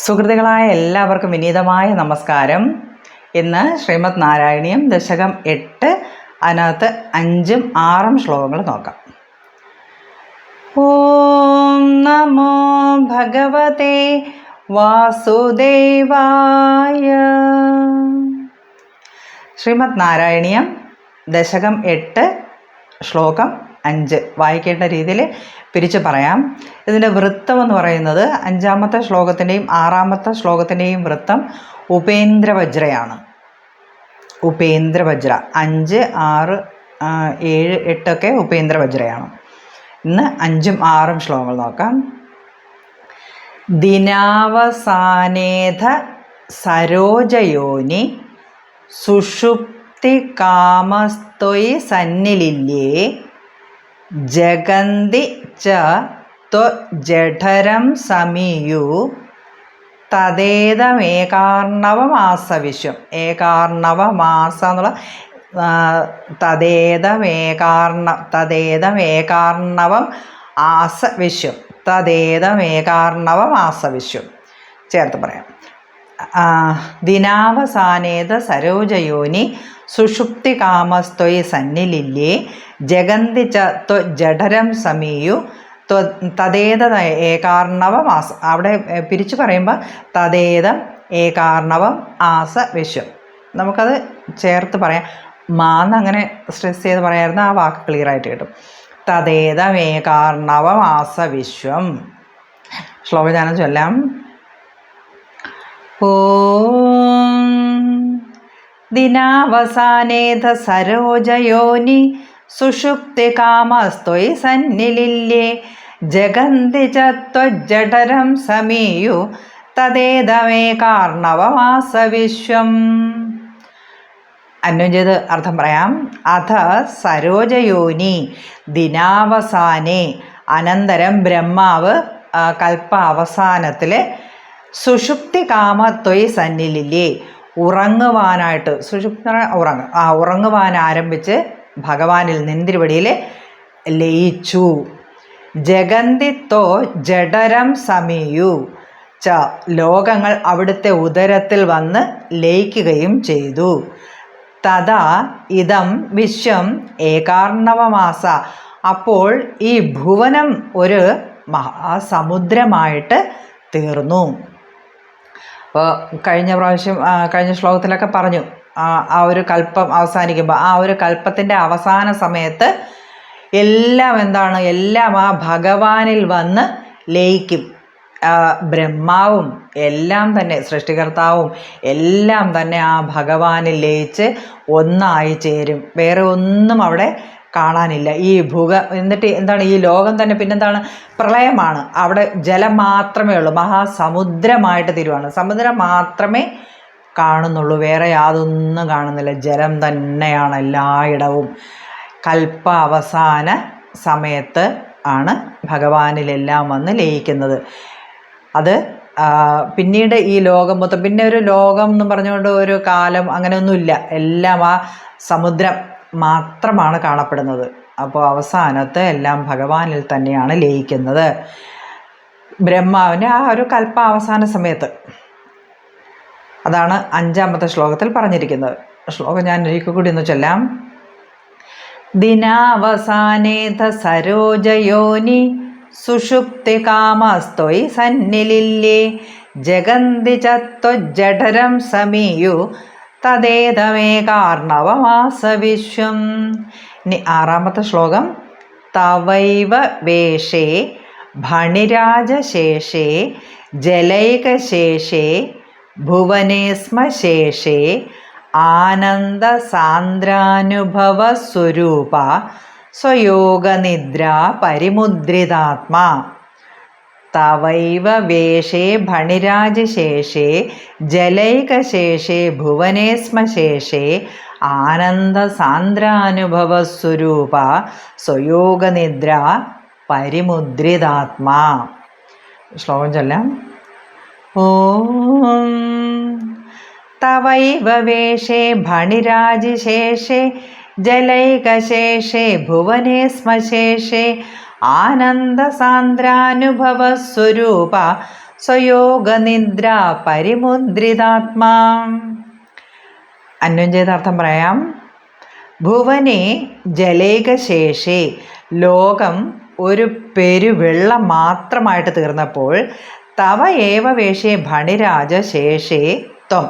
സുഹൃത്തുക്കളായ എല്ലാവർക്കും വിനീതമായ നമസ്കാരം. ഇന്ന് ശ്രീമദ് നാരായണീയം ദശകം 8 അതിനകത്ത് 5ഉം 6ഉം ശ്ലോകങ്ങൾ നോക്കാം. ഓം നമോ ഭഗവതേ വാസുദേവായ. ശ്രീമദ് നാരായണീയം ദശകം 8 ശ്ലോകം 5 വായിക്കേണ്ട രീതിയിൽ പിരിച്ചു പറയാം. ഇതിൻ്റെ വൃത്തം എന്ന് പറയുന്നത് 5ാമത്തെ ശ്ലോകത്തിൻ്റെയും 6ാമത്തെ ശ്ലോകത്തിൻ്റെയും വൃത്തം ഉപേന്ദ്രവജ്രയാണ്. ഉപേന്ദ്രവജ്ര 5, 6, 7, 8 ഒക്കെ ഉപേന്ദ്രവജ്രയാണ്. ഇന്ന് 5ഉം 6ഉം ശ്ലോകങ്ങൾ നോക്കാം. ദിനാവസാനേധ സരോജയോനി സുഷുപ്തി കാമസ്ത്വയി സന്നിലില്യേ ജഗന്തി ച ത്വജഠരം സമീയു തദേതമേകാർണവമാസവിശ്വം. ഏകാർണവമാസ എന്നുള്ള തദേതമേകാർണവം ആസവിശ്വം. തദേതമേകാർണവമാസവിശ്വം ചേർത്ത് പറയാം. ദിനാവസാനേത സരോജയോനി സുഷുപ്തി കാമസ്ത്വയി സന്നിലില്യേ ജഗന്തി ച ത്വജഠരം സമീയു തദേത ഏകാർണവമാസം. അവിടെ പിരിച്ചു പറയുമ്പോൾ തദേതം ഏകാർണവം ആസ വിശ്വം. നമുക്കത് ചേർത്ത് പറയാം. മാന്ന് അങ്ങനെ സ്ട്രെസ് ചെയ്ത് പറയാമായിരുന്നു. ആ വാക്ക് ക്ലിയർ ആയിട്ട് കിട്ടും. തദേതം ഏകാർണവം ആസ വിശ്വം. ശ്ലോകം ഞാനും ചൊല്ലാം. ഓം ദിനാവസാനേധ സരോജയോനി സുഷുപ്തി കാമസ്ത്വയി സന്നിലില്യേ ജഗന്തി ച ത്വജഠരം സമീയു തദേതമേകാർണവമാസവിശ്വം. അന്വയം ചെയ്ത് അർത്ഥം പറയാം. അഥ സരോജയോനി ദിനാവസാനേ, അനന്തരം ബ്രഹ്മാവ് കൽപ്പ അവസാനത്തിൽ സുഷുപ്തി കാമത്വയി സന്നിലില്യേ, ഉറങ്ങുവാനായിട്ട്, സുഷുപ്തി ഉറങ്ങുവാൻ ആരംഭിച്ച് ഭഗവാനിൽ നിന്തിരുവടിയിൽ ലയിച്ചു. ജഗന്തിത്തോ ജഡരം സമീയു ച, ലോകങ്ങൾ അവിടുത്തെ ഉദരത്തിൽ വന്ന് ലയിക്കുകയും ചെയ്തു. തഥാ ഇതം വിശ്വം ഏകാർണവമാസ, അപ്പോൾ ഈ ഭുവനം ഒരു മഹാസമുദ്രമായിട്ട് തീർന്നു. അപ്പോൾ കഴിഞ്ഞ ശ്ലോകത്തിലൊക്കെ പറഞ്ഞു, ആ ഒരു കൽപ്പം അവസാനിക്കുമ്പോൾ ആ ഒരു കൽപ്പത്തിൻ്റെ അവസാന സമയത്ത് എല്ലാം എല്ലാം ആ ഭഗവാനിൽ വന്ന് ലയിക്കും. ബ്രഹ്മാവും എല്ലാം തന്നെ, സൃഷ്ടികർത്താവും എല്ലാം തന്നെ ആ ഭഗവാനിൽ ലയിച്ച് ഒന്നായി ചേരും. വേറെ ഒന്നും അവിടെ കാണാനില്ല. എന്നിട്ട് എന്താണ്, ഈ ലോകം തന്നെ പിന്നെന്താണ്, പ്രളയമാണ്. അവിടെ ജലം മാത്രമേ ഉള്ളൂ. മഹാസമുദ്രമായിട്ട് തീരുവാണ്. സമുദ്രം മാത്രമേ കാണുന്നുള്ളൂ, വേറെ യാതൊന്നും കാണുന്നില്ല. ജലം തന്നെയാണ് എല്ലായിടവും. കൽപ്പ അവസാന സമയത്ത് ആണ് ഭഗവാനിലെല്ലാം വന്ന് ലയിക്കുന്നത്. അത് പിന്നീട് ഈ ലോകം മൊത്തം, പിന്നെ ഒരു ലോകം എന്ന് പറഞ്ഞുകൊണ്ട് ഒരു കാലം അങ്ങനെയൊന്നുമില്ല. എല്ലാം ആ സമുദ്രം മാത്രമാണ് കാണപ്പെടുന്നത്. അപ്പോൾ അവസാനത്ത് എല്ലാം ഭഗവാനിൽ തന്നെയാണ് ലയിക്കുന്നത്. ബ്രഹ്മാവിൻ്റെ ആ ഒരു കൽപ്പ അവസാന സമയത്ത്. അതാണ് 5ാമത്തെ ശ്ലോകത്തിൽ പറഞ്ഞിരിക്കുന്നത്. ശ്ലോകം ഞാൻ ഒരിക്കൽ കൂടി ഒന്ന് ചൊല്ലാം. ദിനാവസാനേധ സരോജയോനി സുഷുപ്തി കാമസ്ത്വയി സന്നിലില്യേ ജഗന്തി ച ത്വജഠരം സമീയു തദേതമേകാർണവമാസവിശ്വം. ഇനി 6ാമത്തെ ശ്ലോകം. തവൈവ വേഷേ ഭണിരാജശേഷേ ജലൈകശേഷേ ഭുവനേസ്മശേഷേ ആനന്ദസാന്ദ്രാനുഭവസ്വരൂപ സ്വയോഗനിദ്ര പരിമുദ്രിതാത്മാ. തവൈവ വേഷേ ഭണിരാജശേഷേ ജലൈകശേഷേ ഭുവനേസ്മശേഷേ ആനന്ദസാന്ദ്രാനുഭവസ്വരൂപ സ്വയോഗനിദ്ര പരിമുദ്രിതാത്മാ. ശ്ലോകം ചൊല്ലാം. ഓം തവൈവ വേഷേ ഭണിരാജശേഷേ ജലൈകശേഷേ ഭുവനേസ്മശേഷേ ആനന്ദസാന്ദ്രാനുഭവസ്വരൂപ സ്വയോഗനിദ്ര പരിമുദ്രിതാത്മാ. അന്വയം ചെയ്ത അർത്ഥം പറയാം. ഭുവനെ ജലേകശേഷേ, ലോകം ഒരു പെരുവെള്ളം മാത്രമായിട്ട് തീർന്നപ്പോൾ, തവ ഏവ വേഷേ ഭണിരാജ ശേഷേ ത്വം,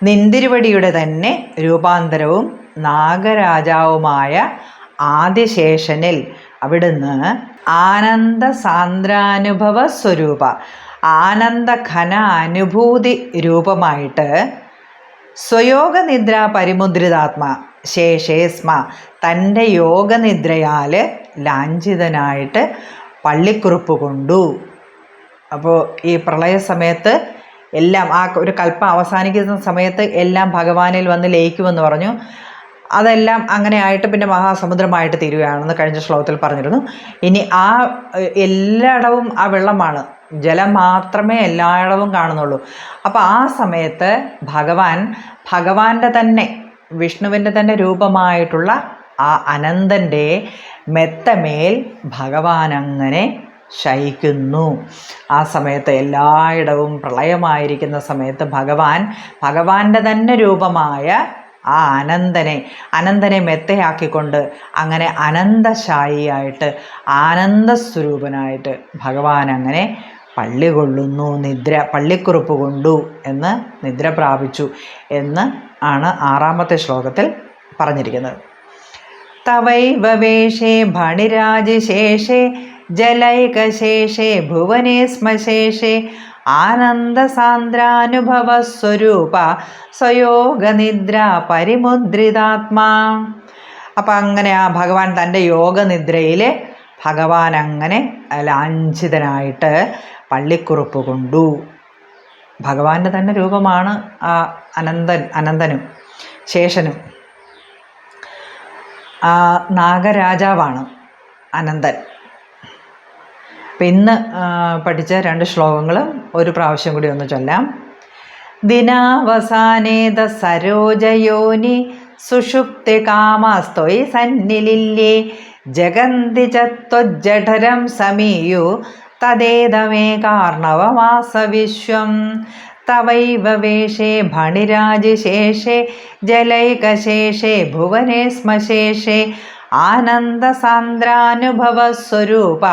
നിന്തിരുവടിയുടെ തന്നെ രൂപാന്തരവും നാഗരാജാവുമായ ആദിശേഷനിൽ അവിടുന്ന് ആനന്ദ സാന്ദ്രാനുഭവ സ്വരൂപ, ആനന്ദഘന അനുഭൂതി രൂപമായിട്ട് സ്വയോഗനിദ്ര പരിമുദ്രിതാത്മാ ശേഷേ സ്മ, തൻ്റെ യോഗനിദ്രയാൽ ലാഞ്ചിതനായിട്ട് പള്ളിക്കുറുപ്പ് കൊണ്ടു. അപ്പോൾ ഈ പ്രളയ സമയത്ത് എല്ലാം ആ ഒരു കൽപ്പം അവസാനിക്കുന്ന സമയത്ത് എല്ലാം ഭഗവാനിൽ വന്ന് ലയിക്കുമെന്ന് പറഞ്ഞു. അതെല്ലാം അങ്ങനെ ആയിട്ട് പിന്നെ മഹാസമുദ്രമായിട്ട് തീരുകയാണെന്ന് കഴിഞ്ഞ ശ്ലോകത്തിൽ പറഞ്ഞിരുന്നു. ഇനി ആ എല്ലായിടവും ആ വെള്ളമാണ്, ജലം മാത്രമേ എല്ലായിടവും കാണുന്നുള്ളൂ. അപ്പോൾ ആ സമയത്ത് ഭഗവാന്റെ തന്നെ, വിഷ്ണുവിൻ്റെ തന്നെ രൂപമായിട്ടുള്ള ആ അനന്തൻ്റെ മെത്തമേൽ ഭഗവാൻ അങ്ങനെ ശയിക്കുന്നു. ആ സമയത്ത് എല്ലായിടവും പ്രളയമായിരിക്കുന്ന സമയത്ത് ഭഗവാന്റെ തന്നെ രൂപമായ ആ അനന്തനെ മെത്തയാക്കിക്കൊണ്ട് അങ്ങനെ അനന്തശായിയായിട്ട് ആനന്ദസ്വരൂപനായിട്ട് ഭഗവാൻ അങ്ങനെ പള്ളി കൊള്ളുന്നു, പള്ളിക്കുറുപ്പ് കൊണ്ടു എന്ന്, നിദ്ര പ്രാപിച്ചു എന്ന് ആണ് 6-ാമത്തെ ശ്ലോകത്തിൽ പറഞ്ഞിരിക്കുന്നത്. തവൈവ വേഷേ ഭണിരാജശേഷേ ജലൈകശേഷേ ഭുവനേ ശ്മശേഷേ ആനന്ദസാന്ദ്രാനുഭവസ്വരൂപ സ്വയോഗനിദ്ര പരിമുദ്രിതാത്മാ. അപ്പം അങ്ങനെ ആ ഭഗവാൻ തൻ്റെ യോഗനിദ്രയിൽ ഭഗവാൻ അങ്ങനെ ലാഞ്ചിതനായിട്ട് പള്ളിക്കുറുപ്പ് കൊണ്ടു. ഭഗവാന്റെ തന്നെ രൂപമാണ് ആ അനന്തനും ശേഷനും. നാഗരാജാവാണ് അനന്തൻ. അപ്പം ഇന്ന് പഠിച്ച 2 ശ്ലോകങ്ങളും ഒരു പ്രാവശ്യം കൂടി ഒന്ന് ചൊല്ലാം. ദിനാവസാനേത സരോജയോനി സുഷുപ്തി കാമസ്ത്വയി സന്നിലില്യേ ജഗന്തി ചത്വജ്ജഠരം സമീയു തദേതമേകാർണവമാസ വിശ്വം. തവൈവ വേഷേ ഭണിരാജശേഷേ ജലൈകശേഷേ ഭുവനേ ശ്മശേഷേ ആനന്ദസാന്ദ്രാനുഭവസ്വരൂപ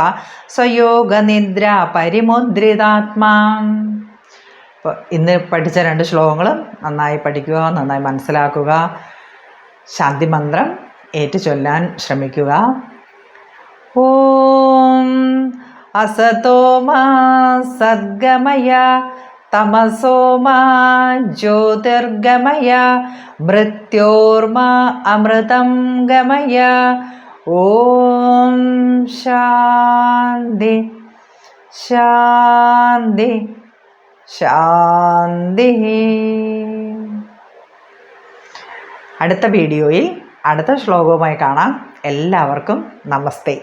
സ്വയോഗനിദ്ര പരിമുദ്രിതാത്മാ. അപ്പോൾ ഇന്ന് പഠിച്ച 2 ശ്ലോകങ്ങളും നന്നായി പഠിക്കുക, നന്നായി മനസ്സിലാക്കുക, ശാന്തിമന്ത്രം ഏറ്റുചൊല്ലാൻ ശ്രമിക്കുക. ഓം അസതോ മാ സദ്ഗമയ തമസോമാ ജ്യോതിർഗമയ മൃത്യോർമാ അമൃതം ഗമയ. ഓം ശാന്തി ശാന്തി ശാന്തി. അടുത്ത വീഡിയോയിൽ അടുത്ത ശ്ലോകവുമായി കാണാം. എല്ലാവർക്കും നമസ്തേ.